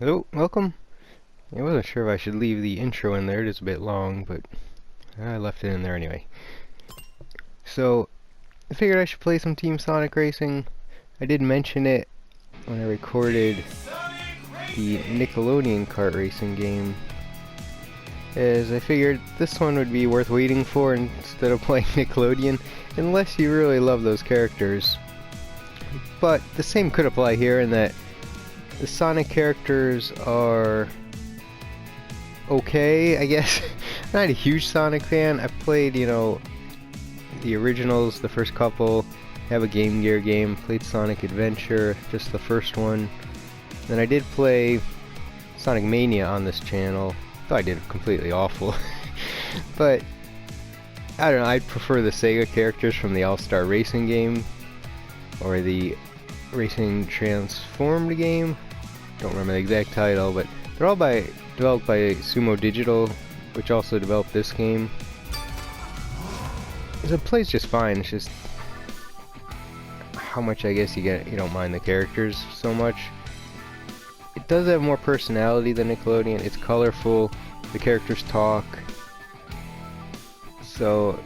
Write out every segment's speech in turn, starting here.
Hello, welcome. I wasn't sure if I should leave the intro in there. It is a bit long, but I left it in there anyway. So, I figured I should play some Team Sonic Racing. I did mention it when I recorded the Nickelodeon kart racing game, as I figured this one would be worth waiting for instead of playing Nickelodeon, unless you really love those characters. But the same could apply here in that the Sonic characters are okay, I guess. I'm not a huge Sonic fan. I've played, the originals, the first couple. Have a Game Gear game. Played Sonic Adventure, just the first one. Then I did play Sonic Mania on this channel. Though I did completely awful. But I don't know, I'd prefer the Sega characters from the All-Star Racing game or the Racing Transformed game. Don't remember the exact title, but they're all developed by Sumo Digital, which also developed this game. So it plays just fine. It's just how much I guess you don't mind the characters so much. It does have more personality than Nickelodeon. It's colorful. The characters talk. So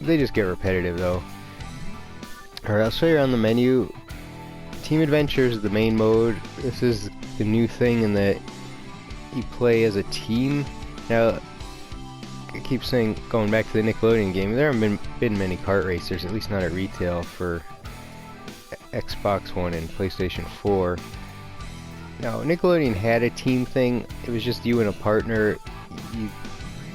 they just get repetitive though. Alright, I'll show you around the menu. Team Adventure is the main mode. This is the new thing in that you play as a team. Now, I keep saying, going back to the Nickelodeon game, there haven't been many kart racers, at least not at retail, for Xbox One and PlayStation 4. Now, Nickelodeon had a team thing. It was just you and a partner. You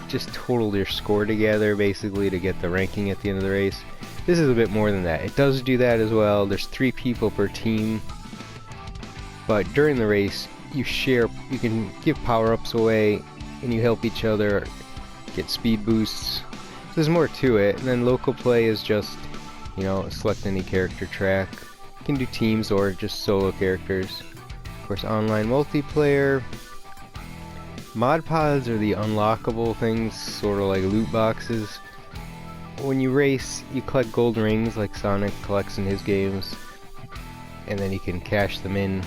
just totaled your score together, basically, to get the ranking at the end of the race. This is a bit more than that. It does do that as well. There's 3 people per team. But during the race, you can give power-ups away, and you help each other get speed boosts. So there's more to it. And then local play is just, select any character track. You can do teams or just solo characters. Of course, online multiplayer. Mod pods are the unlockable things, sort of like loot boxes. When you race, you collect gold rings like Sonic collects in his games, and then you can cash them in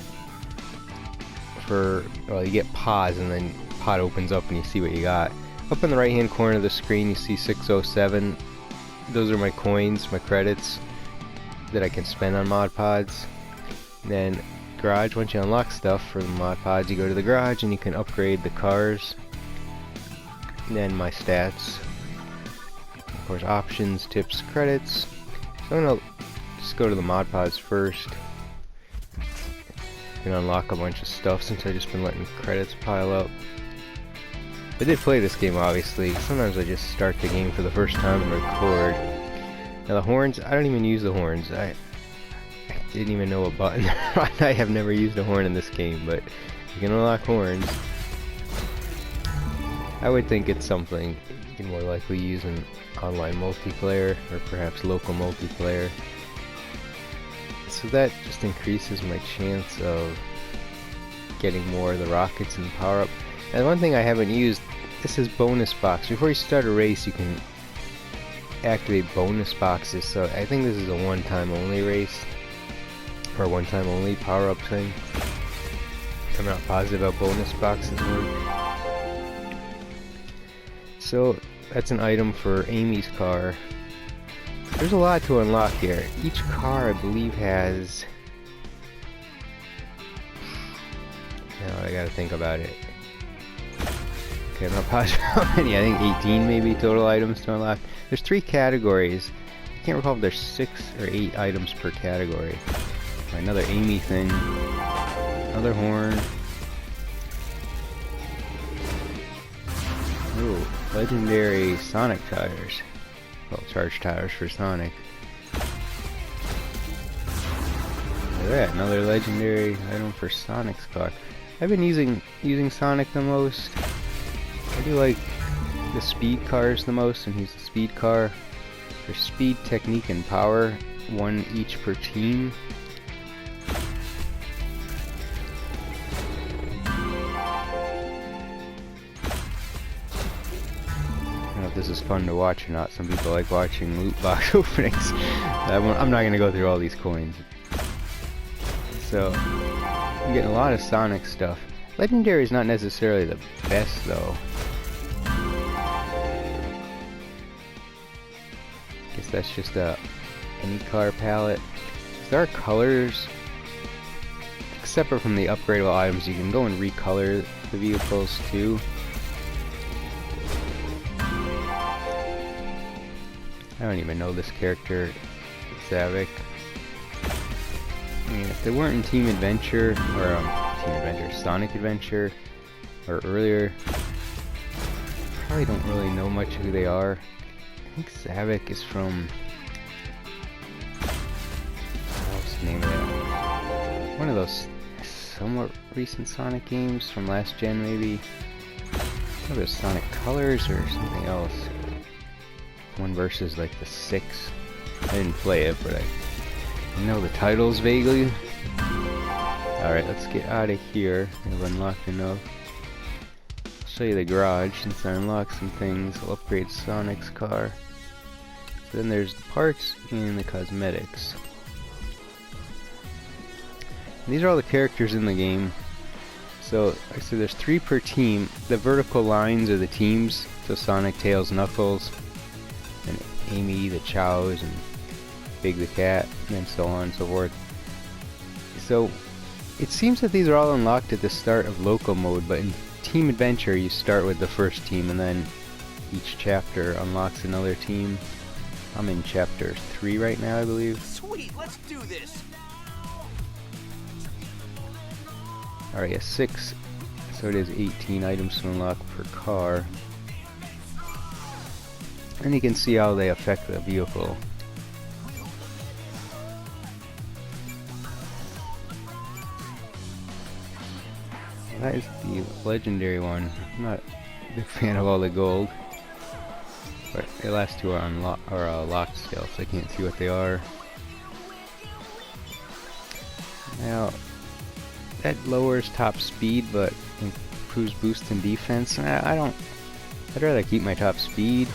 for, you get pods, and then pod opens up and you see what you got. Up in the right hand corner of the screen you see 607. Those are my coins, my credits that I can spend on mod pods. And then garage, once you unlock stuff for the mod pods, you go to the garage and you can upgrade the cars. And then my stats. Of course, options, tips, credits. So I'm gonna just go to the mod pods first. You can unlock a bunch of stuff since I've just been letting credits pile up. I did play this game, obviously. Sometimes I just start the game for the first time and record. Now the horns, I don't even use the horns. I didn't even know what button they're on. I have never used a horn in this game, but you can unlock horns. I would think it's something you can more likely use in online multiplayer or perhaps local multiplayer. So that just increases my chance of getting more of the rockets and power up. And one thing I haven't used, this is bonus box. Before you start a race you can activate bonus boxes, so I think this is a one-time only race, or one-time only power-up thing. I'm not positive how bonus boxes work. So that's an item for Amy's car. There's a lot to unlock here. Each car, I believe, has... I gotta think about it. Okay, I'm not positive how many. I think 18 maybe total items to unlock. There's 3 categories. I can't recall if there's 6 or 8 items per category. Another Amy thing. Another horn. Ooh, legendary Sonic tires. Well, charge tires for Sonic. Look at that, another legendary item for Sonic's car. I've been using Sonic the most. I do like the speed cars the most, and he's the speed car. For speed, technique, and power, 1 each per team. I don't know if this is fun to watch or not. Some people like watching loot box openings. I'm not going to go through all these coins. So, I'm getting a lot of Sonic stuff. Legendary is not necessarily the best though. Guess that's just any car palette. There are colors, separate from the upgradable items. You can go and recolor the vehicles too. I don't even know this character, Zavok. I mean, if they weren't in Team Adventure, or Sonic Adventure, or earlier, I probably don't really know much who they are. I think Zavok is from, what's the name of that? One of those somewhat recent Sonic games from last gen, maybe. Maybe it was Sonic Colors or something else. One versus like the 6. I didn't play it, but I know the titles vaguely. Alright, let's get out of here. I've unlocked enough. I'll show you the garage since I unlocked some things. I'll upgrade Sonic's car. So then there's the parts and the cosmetics. And these are all the characters in the game. So, like I said, there's 3 per team. The vertical lines are the teams. So Sonic, Tails, Knuckles, and Amy the Chows, and Big the Cat, and so on and so forth. So it seems that these are all unlocked at the start of local mode, but in Team Adventure you start with the first team and then each chapter unlocks another team. I'm in chapter 3 right now, I believe. Sweet, let's do this. Alright, yeah, 6. So it is 18 items to unlock per car. And you can see how they affect the vehicle. That is the legendary one. I'm not a big fan of all the gold. But the last 2 are locked still, so I can't see what they are. Now, that lowers top speed, but improves boost and defense. I'd rather keep my top speed.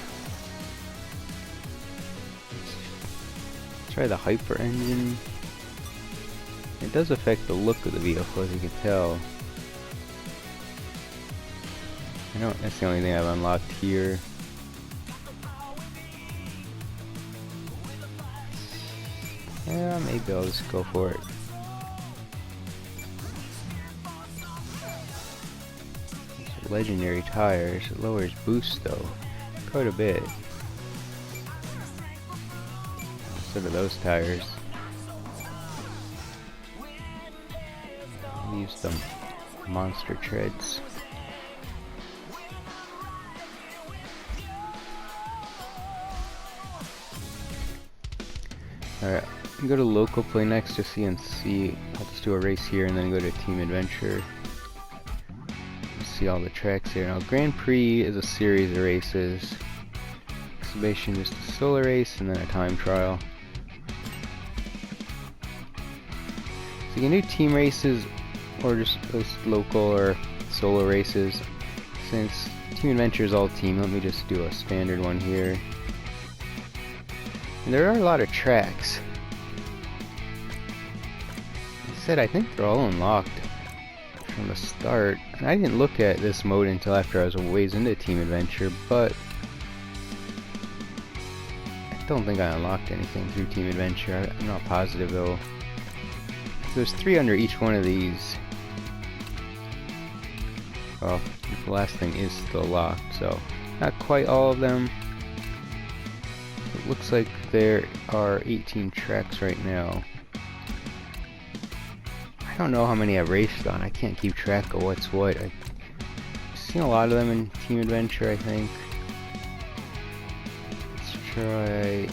Let's try the hyper engine. It does affect the look of the vehicle, as you can tell. I know that's the only thing I've unlocked here. Yeah, maybe I'll just go for it. These are legendary tires. It lowers boost though, quite a bit. So do those tires. I'll use them monster treads. Alright, go to local play next to see and see. I'll just do a race here and then go to Team Adventure. See all the tracks here. Now Grand Prix is a series of races. Exhibition just a solo race and then a time trial. So you can do team races or just local or solo races. Since Team Adventure is all team, let me just do a standard one here. And there are a lot of tracks. Like I said, I think they're all unlocked from the start. And I didn't look at this mode until after I was a ways into Team Adventure, but I don't think I unlocked anything through Team Adventure. I'm not positive though. So there's 3 under each one of these. Well, the last thing is still locked, so not quite all of them. It looks like there are 18 tracks right now. I don't know how many I've raced on. I can't keep track of what's what. I've seen a lot of them in Team Adventure, I think. Let's try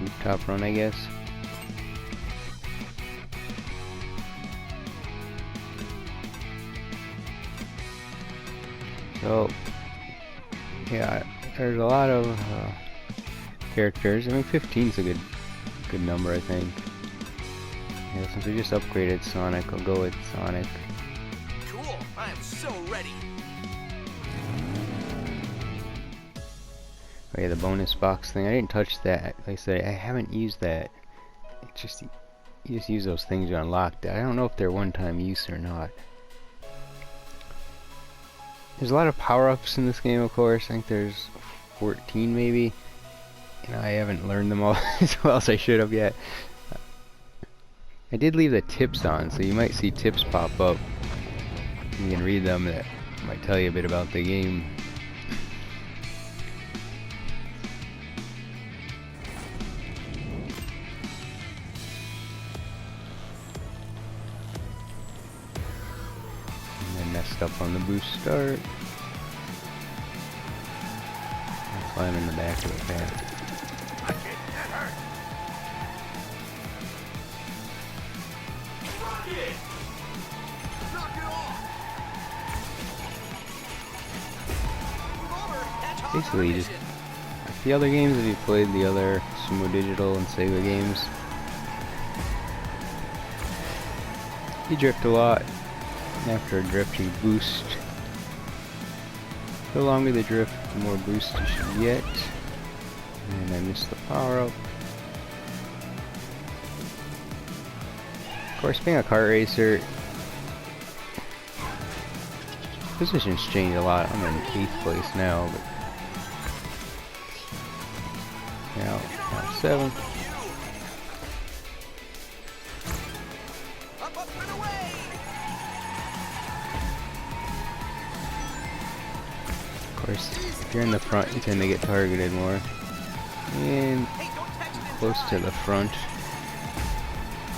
Rooftop Run, I guess. So yeah, there's a lot of characters. I mean, 15 is a good number, I think. Yeah, since we just upgraded Sonic, I'll go with Sonic. Cool, I am so ready. Oh yeah, the bonus box thing. I didn't touch that. Like I said, I haven't used that. It's just you just use those things you unlocked. I don't know if they're one-time use or not. There's a lot of power-ups in this game, of course. I think there's 14 maybe. You know, I haven't learned them all as well as I should have yet. I did leave the tips on, so you might see tips pop up. You can read them. That might tell you a bit about the game. Messed up on the boost start. I'll climb in the back of the pad. That hurt. Knock it off. Basically, you just like the other games. If you played the other Sumo Digital and Sega games, you drift a lot. After a drift, you boost. The longer the drift, the more boost you should get. And I missed the power up. Of course, being a kart racer, positions change a lot. I'm in 8th place now, but now 7th. Of course, if you're in the front, you tend to get targeted more. And close to the front,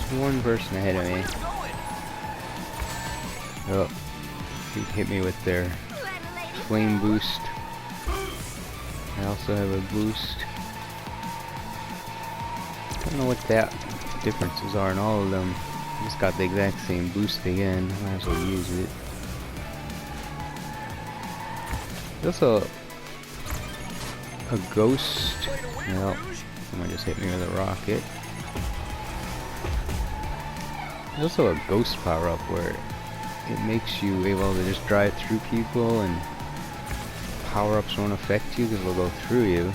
there's one person ahead of me. Oh, he hit me with their flame boost. I also have a boost. I don't know what that differences are in all of them. I just got the exact same boost again. I might as well use it. There's also a ghost. No, someone just hit me with a rocket. There's also a ghost power up where it makes you able to just drive through people and power ups won't affect you because they'll go through you.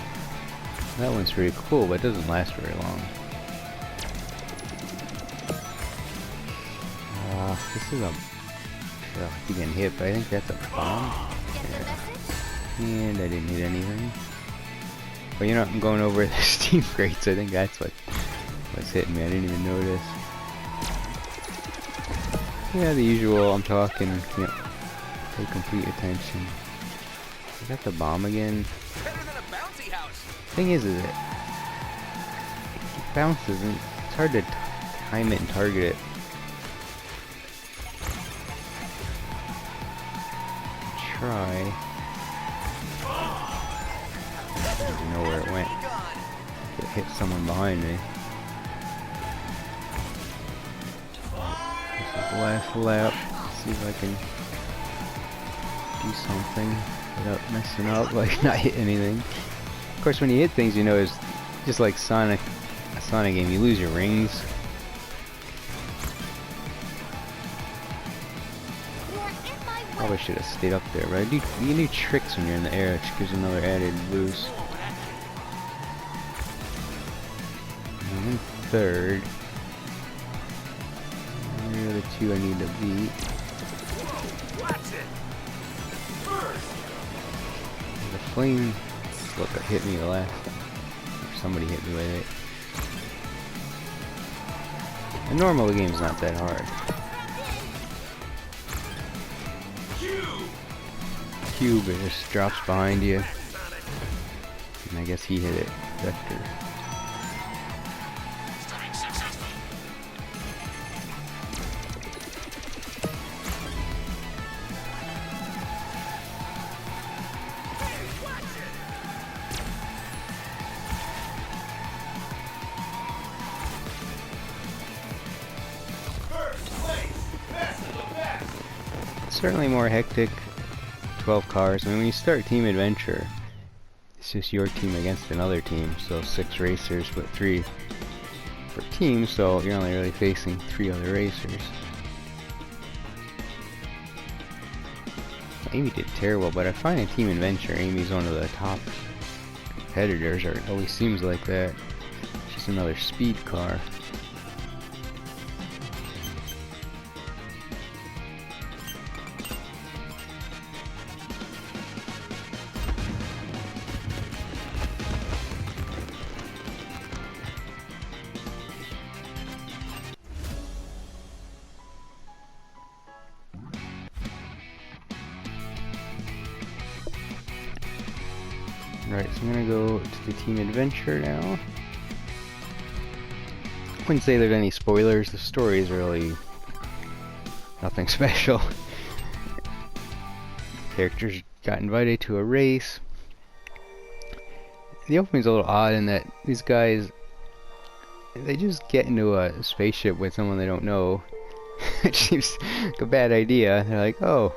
That one's pretty cool, but it doesn't last very long. This is a. I keep getting hit, but I think that's a bomb. Yeah. And I didn't hit anything. But you know, I'm going over the steam grates. I think that's what's hitting me. I didn't even notice. Yeah, the usual. I'm talking. You know, pay complete attention. Is that the bomb again? Better than a bouncy house. Thing is it bounces and it's hard to time it and target it. Try. I don't know where it went. It hit someone behind me. This is the last lap. Let's see if I can do something without messing up, like not hit anything. Of course, when you hit things, you know, it's just like Sonic, a Sonic game, you lose your rings. Probably should have stayed up there, but you can do tricks when you're in the air, which gives you another added boost. I'm in 3rd. Here are the 2 I need to beat. The flame, look, it hit me the last time. Or somebody hit me with it. And normal, the game's not that hard. Cube, it just drops behind you. And I guess he hit it. Vector. Certainly more hectic. 12 cars. I mean, when you start Team Adventure, it's just your team against another team. So 6 racers, but 3 for teams. So you're only really facing 3 other racers. Amy did terrible, but I find in Team Adventure, Amy's one of the top competitors, or it always seems like that. She's another speed car. Alright, so I'm gonna go to the team adventure now. I wouldn't say there's any spoilers. The story is really nothing special. Characters got invited to a race. The opening's a little odd in that these guys, they just get into a spaceship with someone they don't know. It seems like a bad idea. They're like, oh,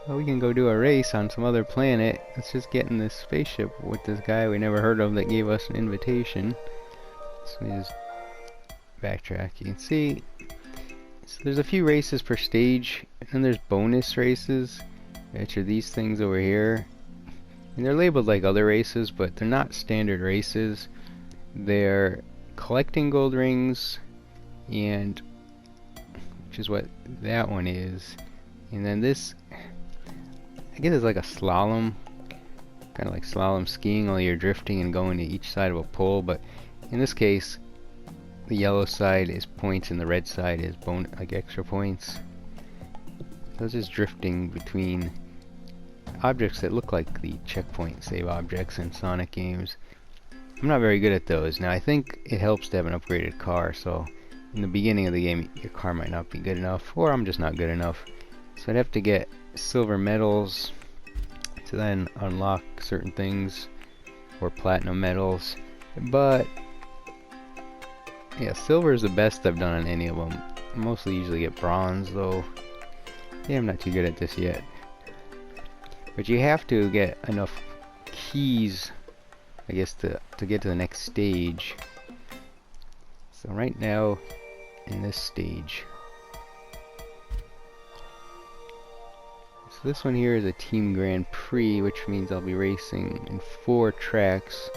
well, we can go do a race on some other planet. Let's just get in this spaceship with this guy we never heard of that gave us an invitation. So we just backtrack. You can see, so there's a few races per stage, and then there's bonus races, which are these things over here. And they're labeled like other races, but they're not standard races. They're collecting gold rings, and which is what that one is. And then this, I guess it's like a slalom, kind of like slalom skiing, only you're drifting and going to each side of a pole. But in this case, the yellow side is points and the red side is like extra points. So it's just drifting between objects that look like the checkpoint save objects in Sonic games. I'm not very good at those. Now I think it helps to have an upgraded car, so in the beginning of the game your car might not be good enough, or I'm just not good enough. So I'd have to get silver medals to then unlock certain things, or platinum medals. But yeah, silver is the best I've done on any of them. I mostly usually get bronze though. Yeah, I'm not too good at this yet. But you have to get enough keys, I guess, to get to the next stage. So right now, in this stage, so this one here is a Team Grand Prix, which means I'll be racing in 4 tracks.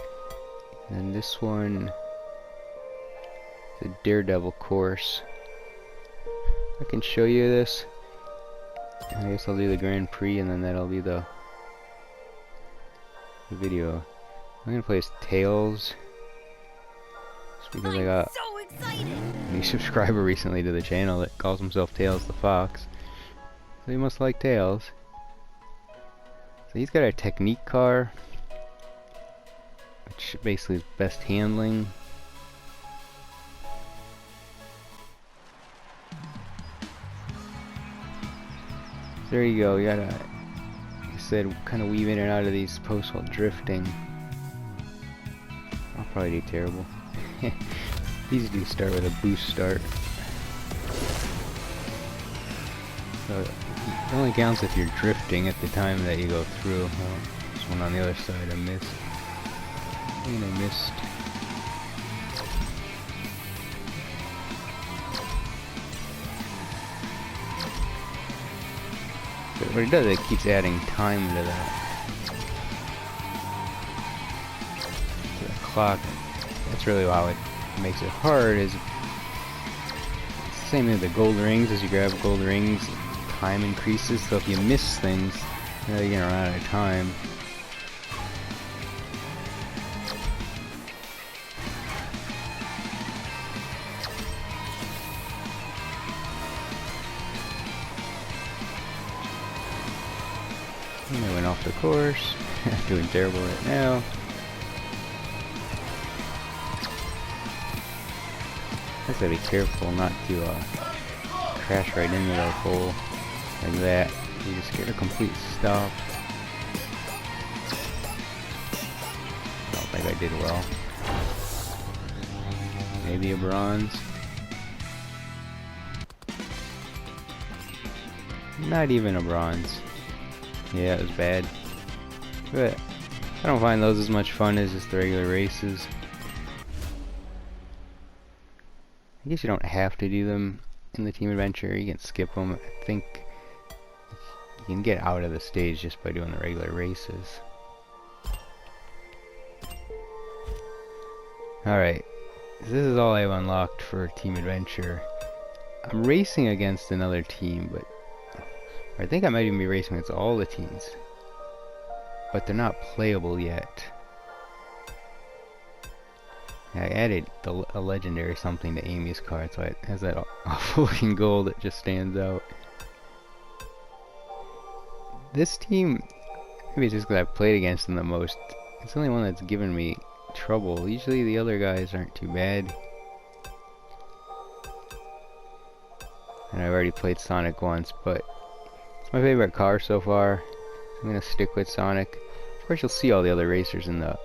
And this one is a Daredevil course. I can show you this. I guess I'll do the Grand Prix, and then that'll be the video. I'm gonna play as Tails, just because I got a new subscriber recently to the channel that calls himself Tails the Fox. So you must like Tails. So he's got a technique car, which basically is best handling. There you go, you gotta, like I said, kind of weave in and out of these posts while drifting. I'll probably do terrible. These do start with a boost start. So it only counts if you're drifting at the time that you go through. Well, this one on the other side I missed. And I missed. But what it does, it keeps adding time to that. To the clock. That's really how it makes it hard. Is it's the same with the gold rings. As you grab gold rings, time increases. So if you miss things, you know, you're gonna run out of time. And I went off the course. Doing terrible right now. I gotta be careful not to crash right into that hole like that. You just get a complete stop. I don't think I did well. Maybe a bronze. Not even a bronze. Yeah, it was bad. But I don't find those as much fun as just the regular races. I guess you don't have to do them in the team adventure. You can skip them. I think you can get out of the stage just by doing the regular races. Alright, this is all I've unlocked for team adventure. I'm racing against another team, but I think I might even be racing against all the teams, but they're not playable yet. I added a legendary something to Amy's card, so it has that awful looking gold that just stands out. This team, maybe it's just because I've played against them the most, It's the only one that's given me trouble. Usually the other guys aren't too bad. And I've already played Sonic once, but it's my favorite car so far. I'm gonna stick with Sonic. Of course, you'll see all the other racers in the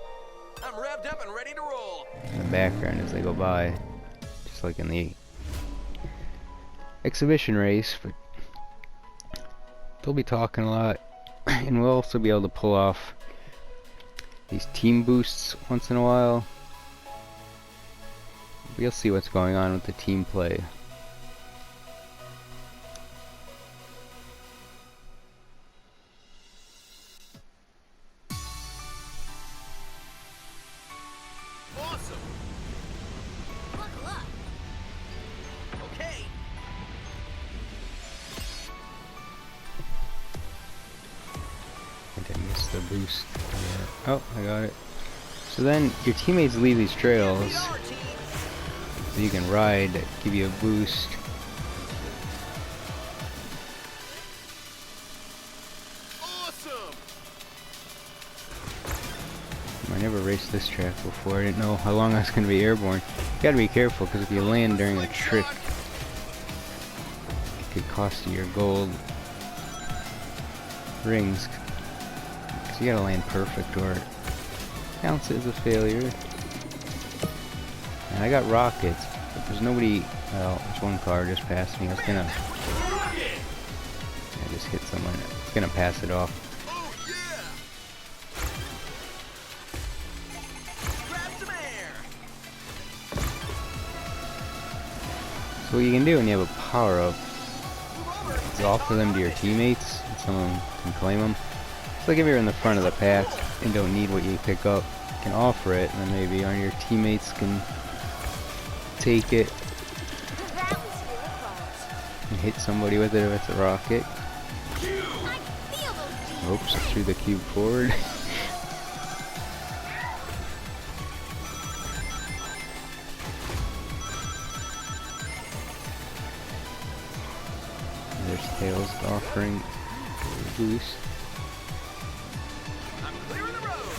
I'm revved up and ready to roll. background as they go by, just like in the exhibition race. But they'll be talking a lot, and we'll also be able to pull off these team boosts once in a while. We'll see what's going on with the team play. Awesome. Buckle up. Okay. I think I missed the boost. Yeah. Oh, I got it. So then your teammates leave these trails so you can ride that give you a boost. Awesome. I never raced this track before. I didn't know how long I was going to be airborne. You gotta be careful, because if you land during a trick, it could cost you your gold rings. So you gotta land perfect or it counts as a failure. And I got rockets, but there's nobody. Well, there's one car just passed me. I just hit someone. It's gonna pass it off. Oh yeah. Grab some air. So what you can do when you have a power-up is offer them to your teammates, and someone can claim them. So like if you're in the front of the pack and don't need what you pick up, you can offer it, and then maybe one of your teammates can take it and hit somebody with it if it's a rocket. Oops, threw the cube forward. There's Tails offering a boost. I'm clearing the road.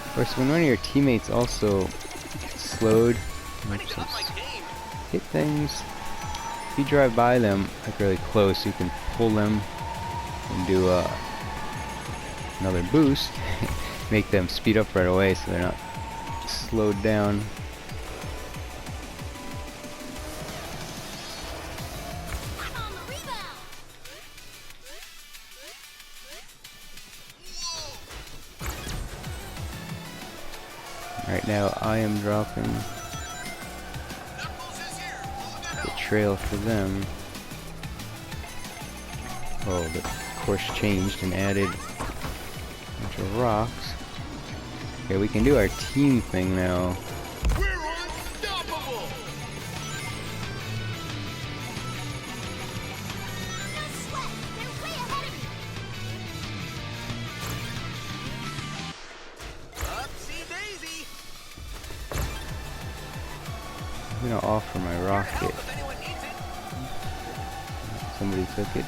Of course, when one of your teammates also gets slowed, Ready to up my game. hit things, if you drive by them like really close, you can pull them and do another boost, make them speed up right away so they're not slowed down. I'm on the rebound. Right now I am dropping Knuckles is here. the trail for them. Oh, the course changed and added a bunch of rocks. Okay, we can do our team thing now. We're unstoppable. No sweat. They're way ahead of me. Upsy daisy. I'm gonna offer my Here to rocket. help if anyone needs it. Somebody took it.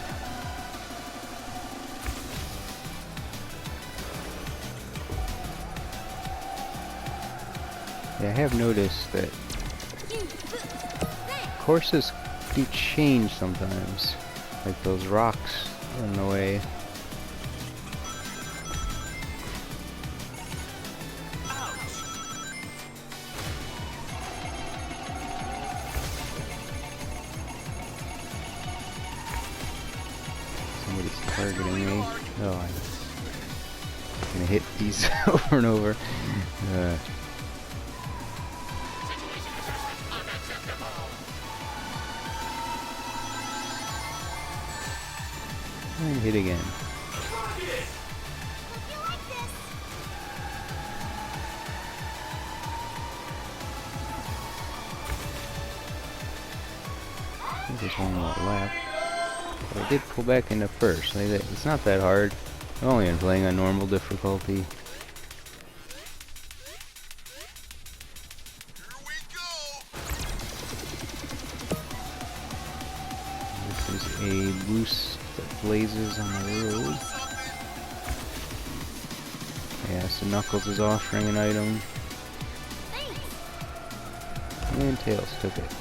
Yeah, I have noticed that courses do change sometimes. Like those rocks in the way. Somebody's targeting me. Oh, I'm gonna hit these over and over. And hit again. I think there's one more lap. But I did pull back into first. Like that, it's not that hard. I've only been playing on normal difficulty. Here we go. This is a boost that blazes on the road. Yeah, so Knuckles is offering an item. And Tails took it.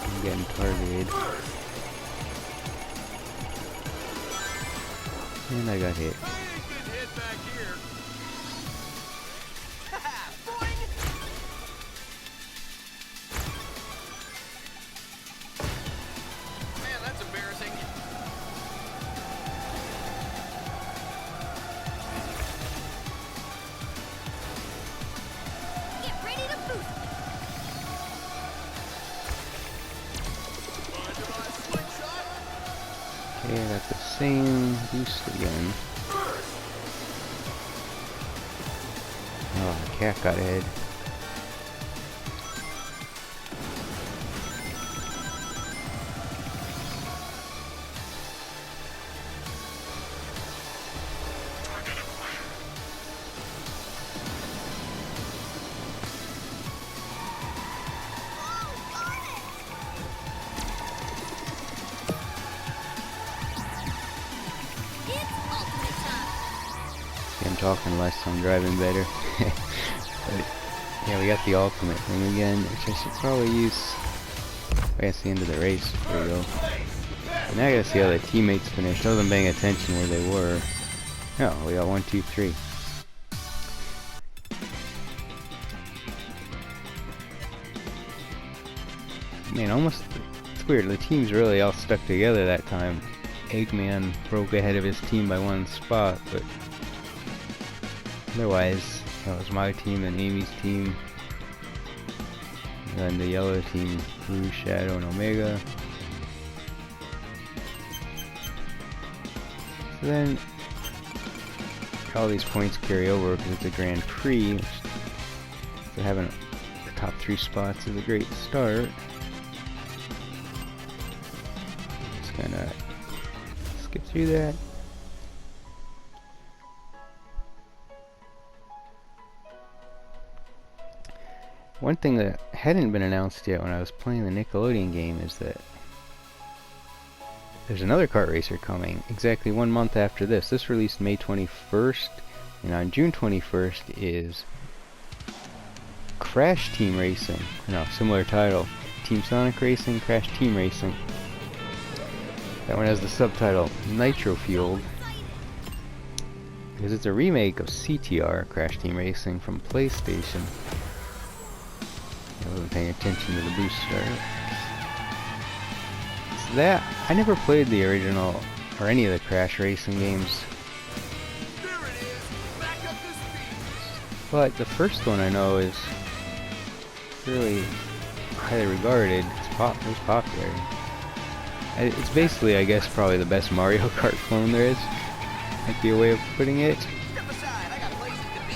I'm getting targeted. And I got hit. Man, that's embarrassing. Get ready to boost. Okay, I got the same boost again. Oh, the cat got ahead. I'm talking less, so I'm driving better. But yeah, we got the ultimate thing again, which I should probably use. I guess the end of the race. There we go. And now I gotta see how the teammates finished. I wasn't paying attention where they were. Oh, we got 1, 2, 3. Man, almost. It's weird. The team's really all stuck together that time. Eggman broke ahead of his team by 1 spot, but otherwise, that was my team and Amy's team. And then the yellow team, Blue, Shadow, and Omega. So then, all these points carry over because it's a Grand Prix. Which, so having the top 3 spots is a great start. Just gonna skip through that. One thing that hadn't been announced yet when I was playing the Nickelodeon game is that there's another kart racer coming exactly 1 month after this. This released May 21st, and on June 21st is Crash Team Racing. No, similar title. Team Sonic Racing, Crash Team Racing. That one has the subtitle Nitro Fueled, because it's a remake of CTR, Crash Team Racing, from PlayStation. I wasn't paying attention to the boost start. So that, I never played the original, or any of the Crash Racing games. There it is. Back up to speed. But the first one I know is really highly regarded. It was popular. It's basically, I guess, probably the best Mario Kart clone there is. Might be a way of putting it. Step aside. I got places to be.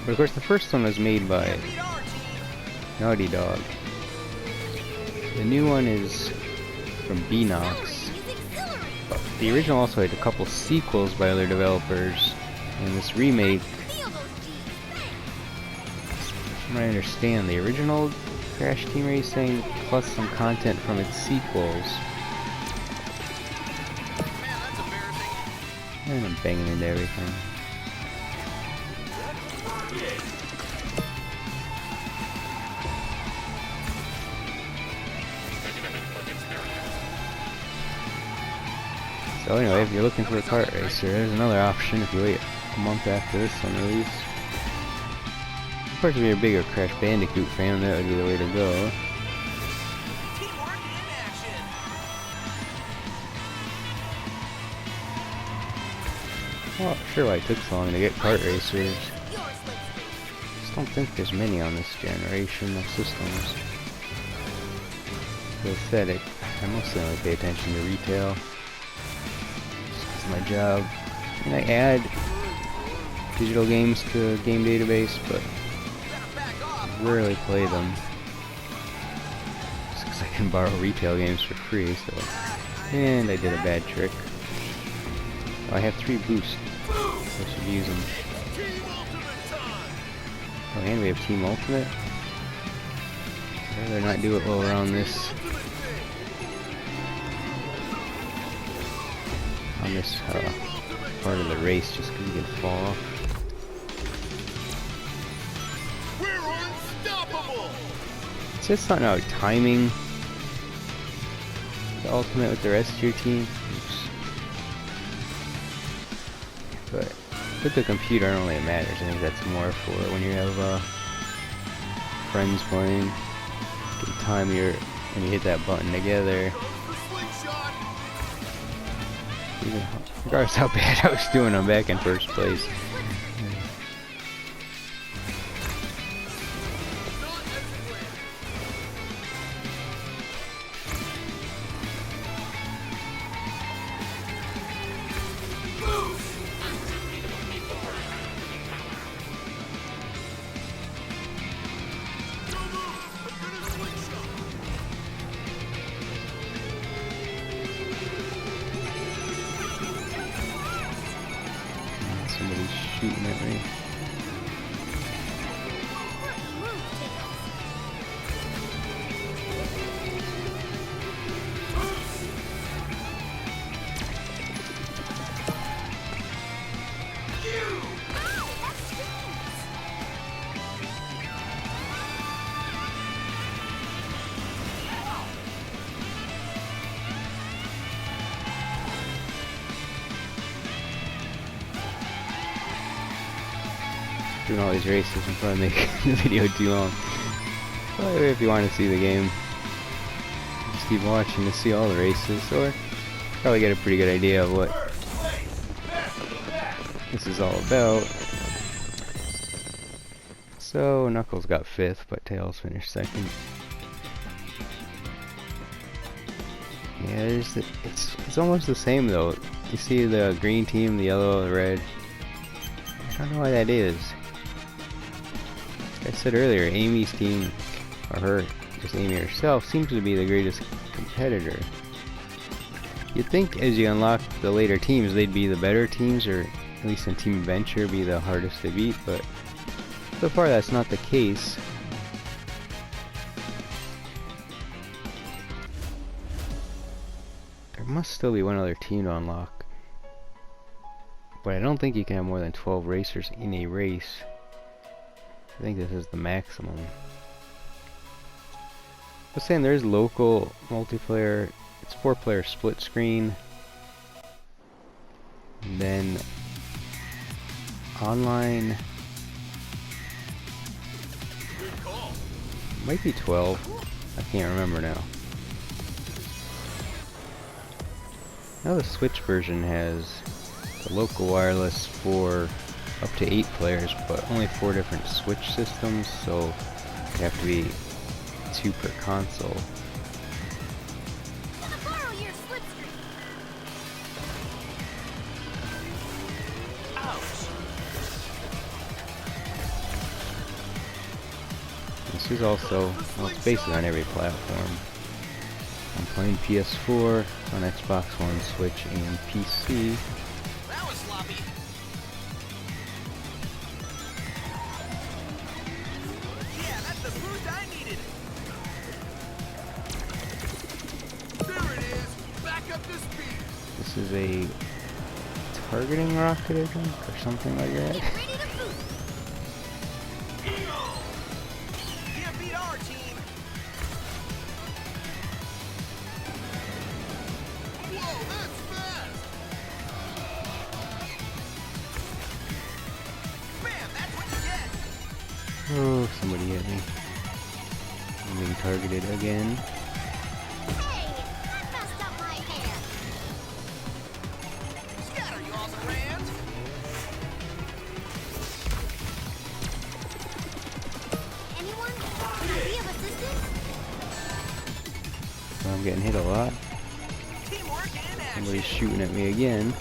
But of course, the first one was made by Beat our team. Naughty Dog. The new one is from Beanox. But the original also had a couple sequels by other developers, and this remake, from what I understand, the original Crash Team Racing plus some content from its sequels. Man, that's embarrassing. And I'm banging into everything. So anyway, if you're looking for a kart racer, there's another option if you wait a month after this one release. Of course, if you're a bigger Crash Bandicoot fan, that would be the way to go. Teamwork in action. Well, sure why it took so long to get kart racers. Yours, let's Just don't think there's many on this generation of systems. As I said, I mostly only pay attention to retail. It's my job. And I add digital games to a game database, but rarely play them. Just because I can borrow retail games for free, so. And I did a bad trick. Oh, I have 3 boosts. I should use them. Oh, and we have Team Ultimate. I'd rather not do it while we're on this part of the race, just because you can fall off. We're unstoppable. It's just not about timing the ultimate with the rest of your team. Oops. But with the computer, I don't think it matters. I think that's more for when you have friends playing. You can time when you hit that button together. Even, regardless how bad I was doing, I'm back in first place. Somebody's shooting at me. Doing all these races and probably make the video too long. But if you want to see the game, just keep watching to see all the races, or probably get a pretty good idea of what this is all about. So Knuckles got 5th, but Tails finished 2nd. Yeah, it's almost the same though. You see the green team, the yellow, the red. I don't know why that is. Like I said earlier, Amy's team, or just Amy herself, seems to be the greatest competitor. You'd think as you unlock the later teams, they'd be the better teams, or at least in Team Adventure, be the hardest to beat, but so far that's not the case. There must still be one other team to unlock, but I don't think you can have more than 12 racers in a race. I think this is the maximum. I was saying there's local multiplayer. It's 4-player split screen. And then online might be 12. I can't remember now. Now the Switch version has the local wireless for up to 8 players, but only 4 different Switch systems, so it'd have to be 2 per console. This is also, well, it's basically on every platform. I'm playing PS4, it's on Xbox One, Switch, and PC. That was sloppy. Yeah, that's the boost I needed. There it is. Back up to speed. This is a targeting rocket, I think, or something like that. Get ready to boost. Can't beat our team. Whoa, that's fast. Bam, that's what you get. Oh, somebody hit me. I'm being targeted again. Hey, I messed up my hair. Scatter, you awesome rams. Anyone? Be of assistance? I'm getting hit a lot. Teamwork in action. Somebody's shooting at me again.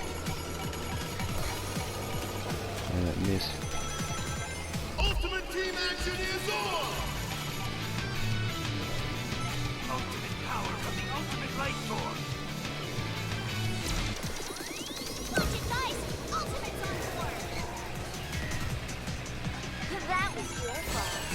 That missed. Ultimate team action is on. Ultimate power from the ultimate light form. Watch it, guys! Ultimate's on board! That was your fault.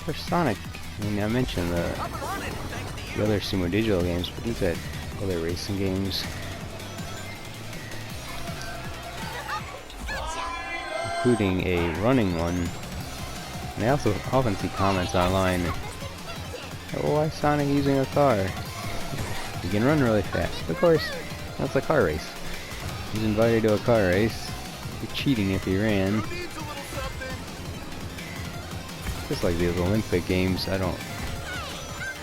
For Sonic, I mean, I mentioned the other Sumo Digital games, but these had other racing games, including a running one. And I also often see comments online, oh, why is Sonic using a car? You can run really fast. Of course, that's a car race. He's invited to a car race. You're cheating if he ran. Just like these Olympic games, I don't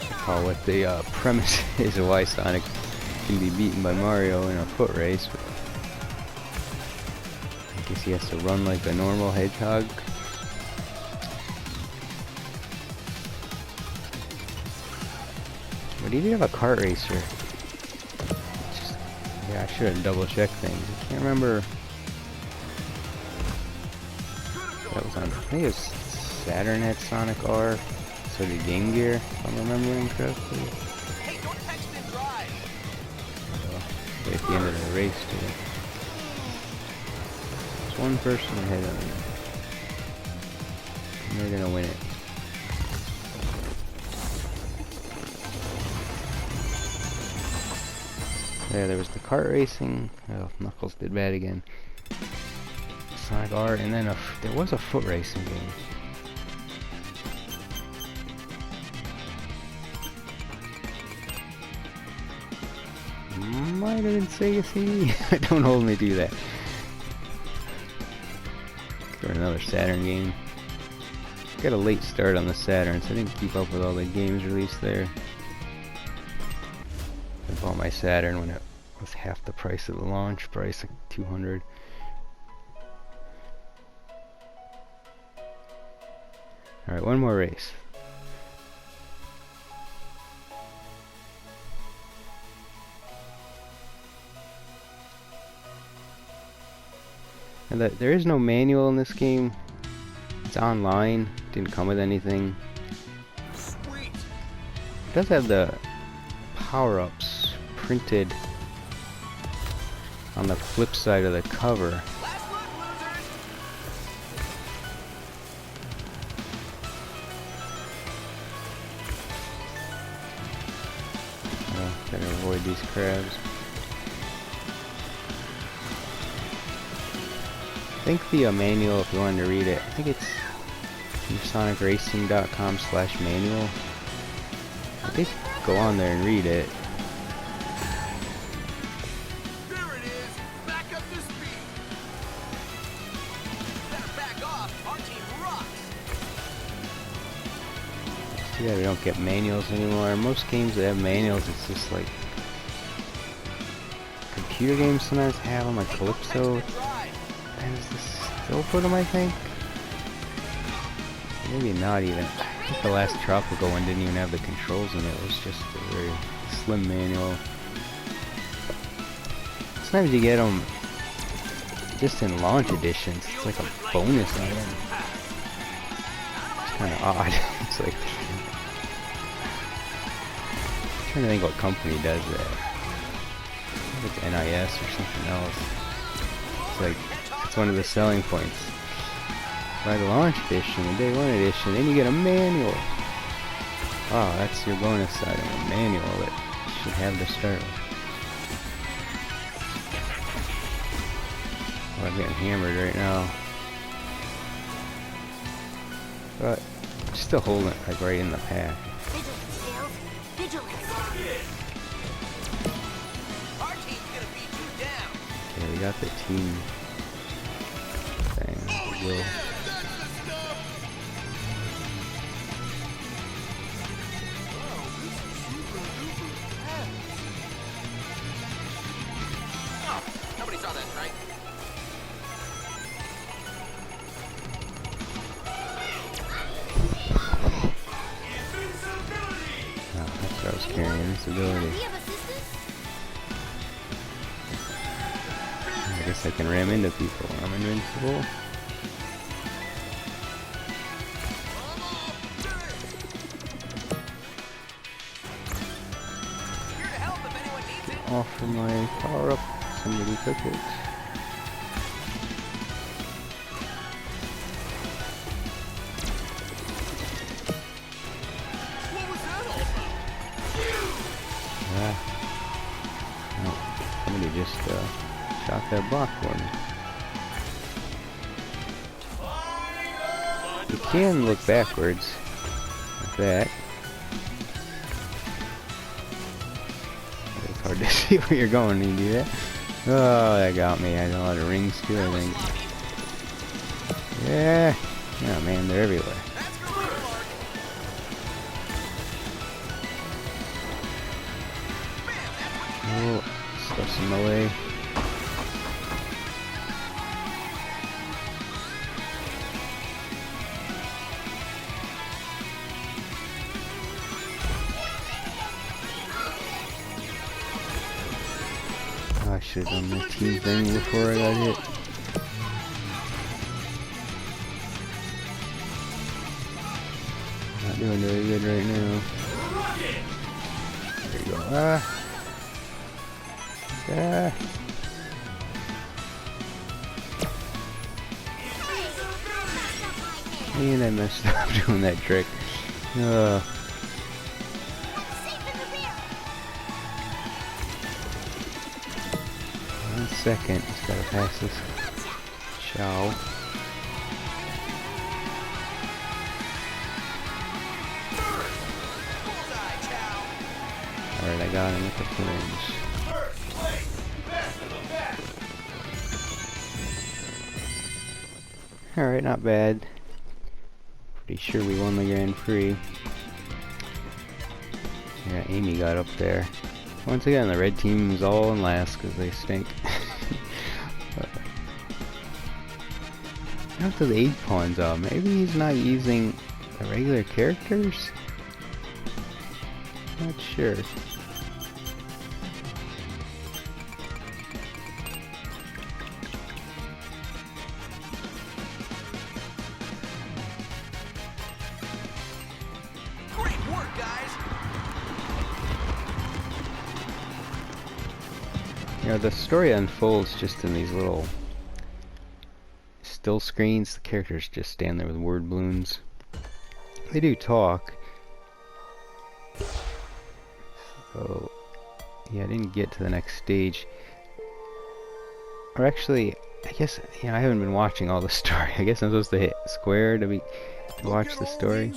recall what the premise is of why Sonic can be beaten by Mario in a foot race. But I guess he has to run like a normal hedgehog. But he did have a kart racer. Yeah, I should have double checked things. I can't remember. That was on. I think it was Saturn had Sonic R. So did Game Gear, if I'm remembering correctly. Hey, don't text and drive. At the end of the race, too. There's one person ahead of me. And they're gonna win it. Yeah, there was the kart racing. Oh, Knuckles did bad again. Sonic R, and then there was a foot racing game. Might have been Sega CD. Don't hold me to that. Or another Saturn game. Got a late start on the Saturn, so I didn't keep up with all the games released there. I bought my Saturn when it was half the price of the launch price, like $200. Alright, one more race. And there is no manual in this game. It's online. Didn't come with anything. Sweet. It does have the power-ups printed on the flip side of the cover. Last one, losers. Gotta avoid these crabs. I think the manual, if you wanted to read it, I think it's sonicracing.com/manual. I think go on there and read it. There it is. Back up to speed. Better back off. Our team rocks. Yeah, we don't get manuals anymore. Most games that have manuals, it's just like computer games sometimes have them, like Calypso. And is this still put them, I think? Maybe not even. I think the last Tropical one didn't even have the controls in it. It was just a very slim manual. Sometimes you get them just in launch editions. It's like a bonus item. It's kind of odd. It's like, I'm trying to think what company does that. I think it's NIS or something else. It's like, it's one of the selling points. Buy the launch edition, the day one edition, then you get a manual. Wow, that's your bonus item, a manual that you should have to start with. Oh, I'm getting hammered right now. But I'm still holding it like right in the pack. Vigilance, Tails. Vigilance. Our team's gonna beat you down. Okay, we got the team thing. We'll Nobody saw that, right? oh, that's what I was carrying, invincibility. We have assistance? I guess I can ram into people when I'm invincible. Here to help if anyone needs it. Offer my power up. Somebody took it. Oh, somebody just shot that block for me. You can look backwards like that. It's hard to see where you're going when you do that. Oh, that got me. I had a lot of rings too, I think. Yeah. Oh man, they're everywhere. Oh, stuff's in my way. Oh, I should have done the team thing before I got hit. Not doing very good right now. There you go. Ah. Ah. And I messed up doing that trick. One second, just gotta pass this. Chow. Alright, I got him with the flames. Alright, not bad. Pretty sure we won the Grand Prix. Yeah, Amy got up there. Once again, the red team is all in last because they stink. Not those egg pawns out. Maybe he's not using the regular characters? Not sure. You know, the story unfolds just in these little still screens. The characters just stand there with word balloons. They do talk. So, yeah, I didn't get to the next stage. Or actually, I guess, you know, I haven't been watching all the story. I guess I'm supposed to hit square to watch the story.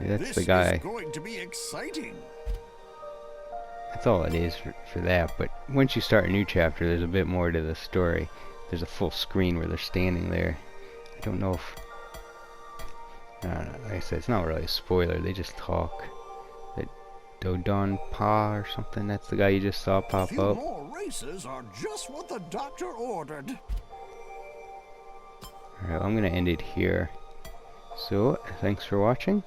Yeah, that's the guy. Going to be exciting. That's all it is for that, but once you start a new chapter, there's a bit more to the story. There's a full screen where they're standing there. I don't know if... I don't know, like I said, it's not really a spoiler, they just talk. That Dodon Pa or something, that's the guy you just saw pop up. More races are just what the doctor ordered. Alright, well, I'm gonna end it here. So, thanks for watching.